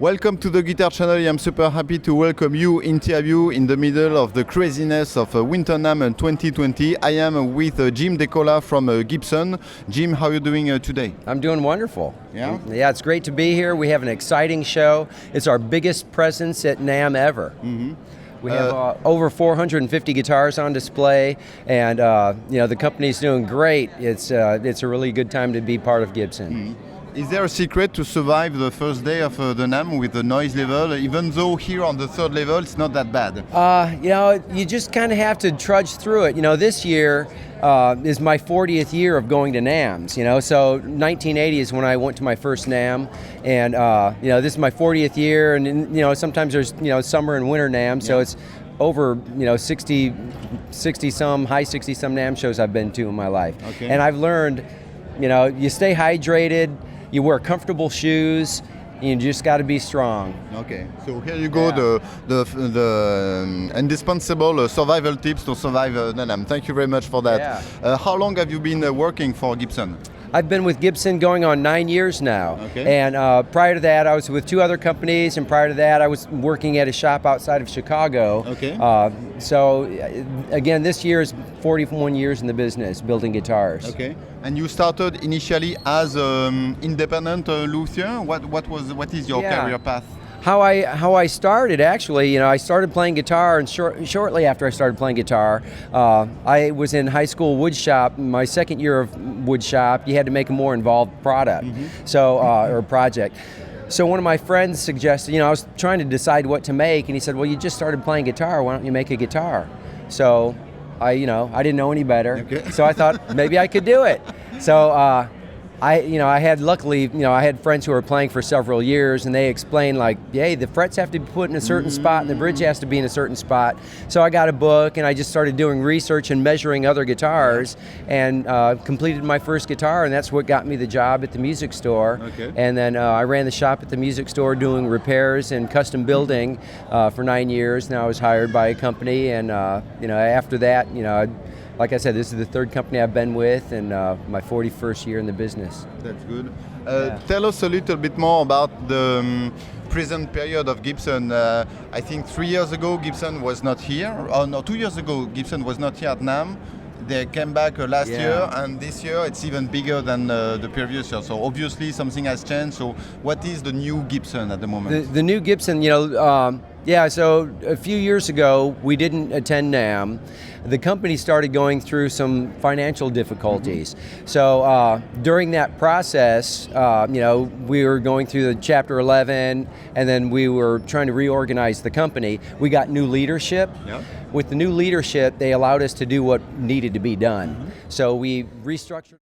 Welcome to the Guitar Channel. I'm super happy to welcome you interview in the middle of the craziness of Winter NAMM 2020. I am with Jim Decola from Gibson. Jim, how are you doing today? I'm doing wonderful. Yeah? Yeah, it's great to be here. We have an exciting show. It's our biggest presence at NAMM ever. Mm-hmm. We have over 450 guitars on display, and the company's doing great. It's a really good time to be part of Gibson. Mm-hmm. Is there a secret to survive the first day of the NAMM with the noise level, even though here on the third level it's not that bad? You just kind of have to trudge through it. This year is my 40th year of going to NAMMs, so 1980 is when I went to my first NAMM, and this is my 40th year, and sometimes there's summer and winter NAMM, so it's over 60 some, high 60 some NAMM shows I've been to in my life. Okay. And I've learned, you stay hydrated, you wear comfortable shoes, you just got to be strong. Okay, so here you go, the indispensable survival tips to survive the NAMM. Thank you very much for that. Yeah. How long have you been working for Gibson? I've been with Gibson going on 9 years now. Okay. And prior to that, I was with two other companies, and prior to that, I was working at a shop outside of Chicago. Okay. So again, this year is 41 years in the business, building guitars. Okay. And you started initially as independent luthier. What is your career path? How I started, actually, I started playing guitar, and shortly after I started playing guitar, I was in high school wood shop. My second year of wood shop, you had to make a more involved product, or project. So one of my friends suggested, I was trying to decide what to make, and he said, "Well, you just started playing guitar. Why don't you make a guitar?" So I didn't know any better. Okay. So I thought maybe I could do it. So I had friends who were playing for several years, and they explained, like, hey, the frets have to be put in a certain spot and the bridge has to be in a certain spot. So I got a book, and I just started doing research and measuring other guitars, and completed my first guitar, and that's what got me the job at the music store. Okay. And then I ran the shop at the music store doing repairs and custom building for 9 years. Now I was hired by a company, and after that, like I said, this is the third company I've been with, and my 41st year in the business. That's good. Tell us a little bit more about the present period of Gibson. I think 3 years ago Gibson was not here. Oh no, 2 years ago Gibson was not here at NAMM. They came back last year, and this year it's even bigger than the previous year. So obviously something has changed. So what is the new Gibson at the moment? The new Gibson, so a few years ago we didn't attend NAMM. The company started going through some financial difficulties. So during that process, we were going through the Chapter 11, and then we were trying to reorganize the company. We got new leadership. Yeah. With the new leadership, they allowed us to do what needed to be done. So we restructured.